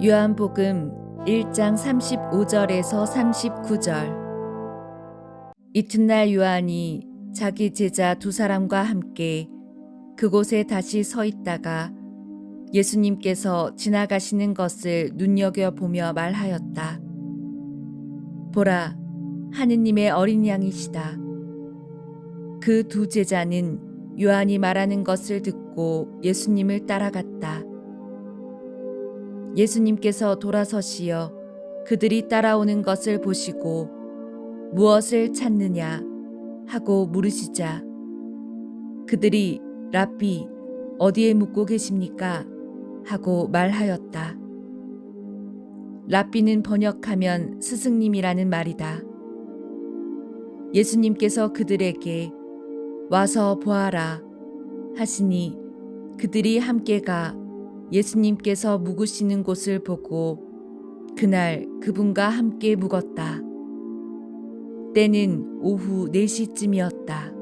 요한복음 1장 35절에서 39절. 이튿날 요한이 자기 제자 두 사람과 함께 그곳에 다시 서 있다가 예수님께서 지나가시는 것을 눈여겨보며 말하였다. 보라, 하느님의 어린 양이시다. 그 두 제자는 요한이 말하는 것을 듣고 예수님을 따라갔다. 예수님께서 돌아서시어 그들이 따라오는 것을 보시고 무엇을 찾느냐 하고 물으시자 그들이 랍비 어디에 묵고 계십니까? 하고 말하였다. 랍비는 번역하면 스승님이라는 말이다. 예수님께서 그들에게 와서 보아라 하시니 그들이 함께 가 예수님께서 묵으시는 곳을 보고 그날 그분과 함께 묵었다. 때는 오후 4시쯤이었다.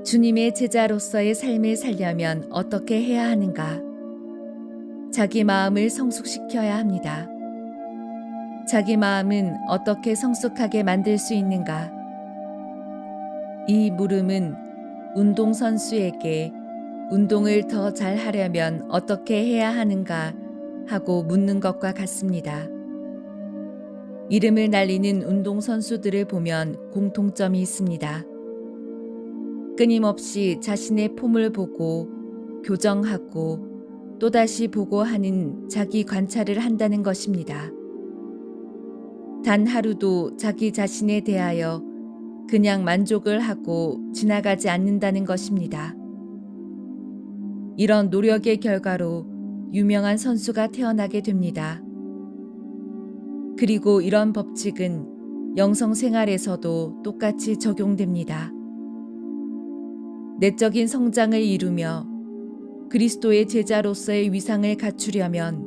주님의 제자로서의 삶을 살려면 어떻게 해야 하는가? 자기 마음을 성숙시켜야 합니다. 자기 마음은 어떻게 성숙하게 만들 수 있는가? 이 물음은 운동선수에게 운동을 더 잘하려면 어떻게 해야 하는가 하고 묻는 것과 같습니다. 이름을 날리는 운동선수들을 보면 공통점이 있습니다. 끊임없이 자신의 폼을 보고 교정하고 또다시 보고 하는 자기 관찰을 한다는 것입니다. 단 하루도 자기 자신에 대하여 그냥 만족을 하고 지나가지 않는다는 것입니다. 이런 노력의 결과로 유명한 선수가 태어나게 됩니다. 그리고 이런 법칙은 영성 생활에서도 똑같이 적용됩니다. 내적인 성장을 이루며 그리스도의 제자로서의 위상을 갖추려면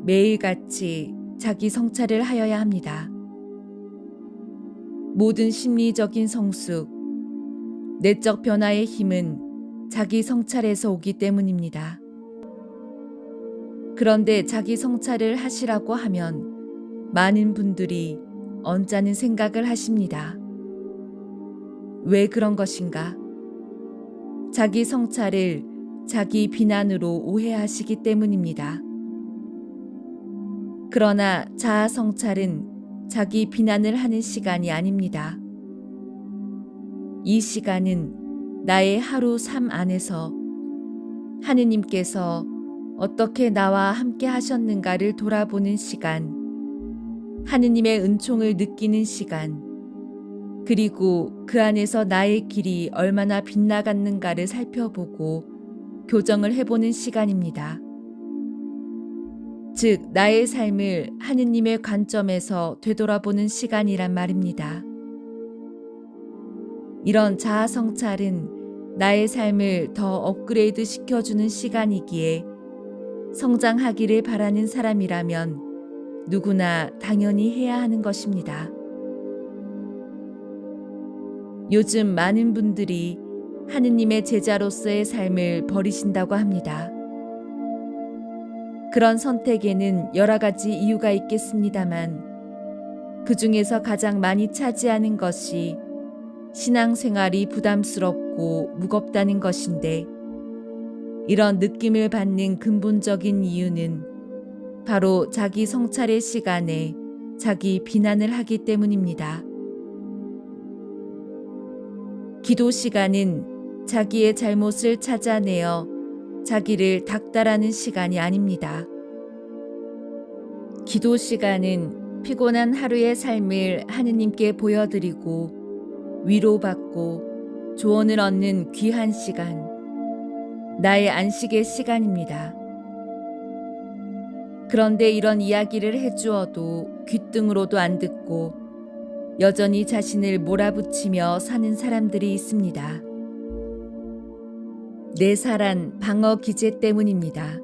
매일같이 자기 성찰을 하여야 합니다. 모든 심리적인 성숙, 내적 변화의 힘은 자기 성찰에서 오기 때문입니다. 그런데 자기 성찰을 하시라고 하면 많은 분들이 언짢은 생각을 하십니다. 왜 그런 것인가? 자기 성찰을 자기 비난으로 오해하시기 때문입니다. 그러나 자아 성찰은 자기 비난을 하는 시간이 아닙니다. 이 시간은 나의 하루 삶 안에서 하느님께서 어떻게 나와 함께 하셨는가를 돌아보는 시간, 하느님의 은총을 느끼는 시간, 그리고 그 안에서 나의 길이 얼마나 빗나갔는가를 살펴보고 교정을 해보는 시간입니다. 즉, 나의 삶을 하느님의 관점에서 되돌아보는 시간이란 말입니다. 이런 자아 성찰은 나의 삶을 더 업그레이드 시켜주는 시간이기에 성장하기를 바라는 사람이라면 누구나 당연히 해야 하는 것입니다. 요즘 많은 분들이 하느님의 제자로서의 삶을 버리신다고 합니다. 그런 선택에는 여러 가지 이유가 있겠습니다만 그 중에서 가장 많이 차지하는 것이 신앙생활이 부담스럽고 무겁다는 것인데 이런 느낌을 받는 근본적인 이유는 바로 자기 성찰의 시간에 자기 비난을 하기 때문입니다. 기도 시간은 자기의 잘못을 찾아내어 자기를 닥달하는 시간이 아닙니다. 기도 시간은 피곤한 하루의 삶을 하느님께 보여드리고 위로받고 조언을 얻는 귀한 시간, 나의 안식의 시간입니다. 그런데 이런 이야기를 해주어도 귓등으로도 안 듣고 여전히 자신을 몰아붙이며 사는 사람들이 있습니다. 내살한 방어 기제 때문입니다.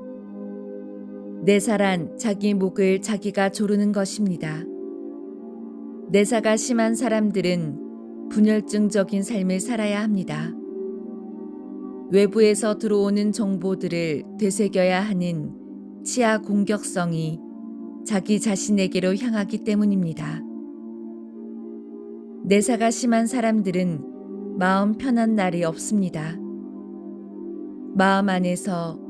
내살한 자기 목을 자기가 조르는 것입니다. 내사가 심한 사람들은 분열증적인 삶을 살아야 합니다. 외부에서 들어오는 정보들을 되새겨야 하는 치아 공격성이 자기 자신에게로 향하기 때문입니다. 내사가 심한 사람들은 마음 편한 날이 없습니다. 마음 안에서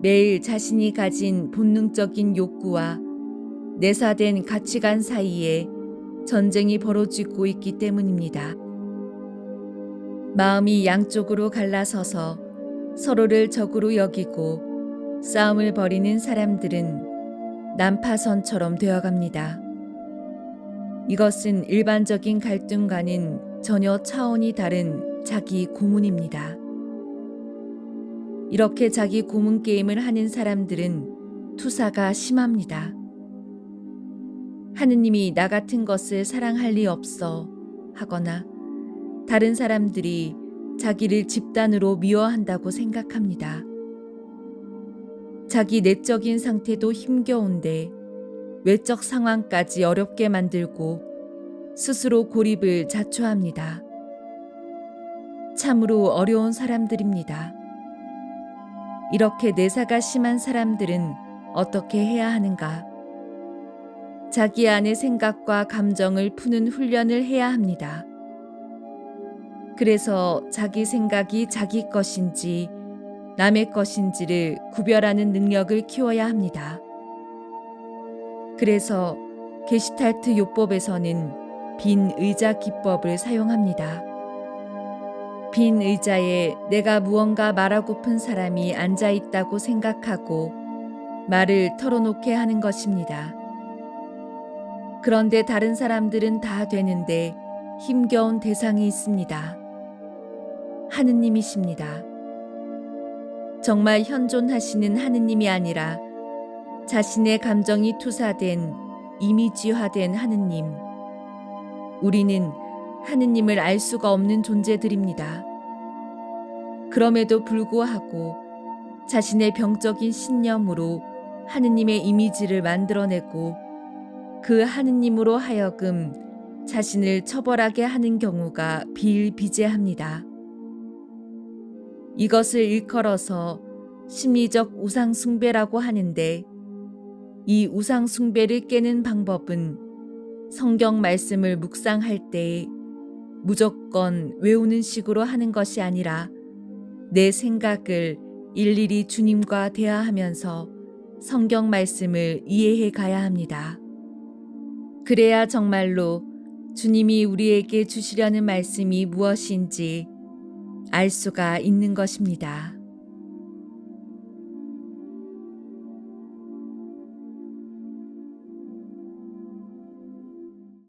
매일 자신이 가진 본능적인 욕구와 내사된 가치관 사이에 전쟁이 벌어지고 있기 때문입니다. 마음이 양쪽으로 갈라서서 서로를 적으로 여기고 싸움을 벌이는 사람들은 난파선처럼 되어갑니다. 이것은 일반적인 갈등과는 전혀 차원이 다른 자기 고문입니다. 이렇게 자기 고문 게임을 하는 사람들은 투사가 심합니다. 하느님이 나 같은 것을 사랑할 리 없어 하거나 다른 사람들이 자기를 집단으로 미워한다고 생각합니다. 자기 내적인 상태도 힘겨운데 외적 상황까지 어렵게 만들고 스스로 고립을 자초합니다. 참으로 어려운 사람들입니다. 이렇게 내사가 심한 사람들은 어떻게 해야 하는가? 자기 안의 생각과 감정을 푸는 훈련을 해야 합니다. 그래서 자기 생각이 자기 것인지 남의 것인지를 구별하는 능력을 키워야 합니다. 그래서 게슈탈트 요법에서는 빈 의자 기법을 사용합니다. 빈 의자에 내가 무언가 말하고픈 사람이 앉아 있다고 생각하고 말을 털어놓게 하는 것입니다. 그런데 다른 사람들은 다 되는데 힘겨운 대상이 있습니다. 하느님이십니다. 정말 현존하시는 하느님이 아니라 자신의 감정이 투사된 이미지화된 하느님. 우리는 하느님을 알 수가 없는 존재들입니다. 그럼에도 불구하고 자신의 병적인 신념으로 하느님의 이미지를 만들어내고 그 하느님으로 하여금 자신을 처벌하게 하는 경우가 비일비재합니다. 이것을 일컬어서 심리적 우상숭배라고 하는데 이 우상숭배를 깨는 방법은 성경 말씀을 묵상할 때 무조건 외우는 식으로 하는 것이 아니라 내 생각을 일일이 주님과 대화하면서 성경 말씀을 이해해 가야 합니다. 그래야 정말로 주님이 우리에게 주시려는 말씀이 무엇인지 알 수가 있는 것입니다.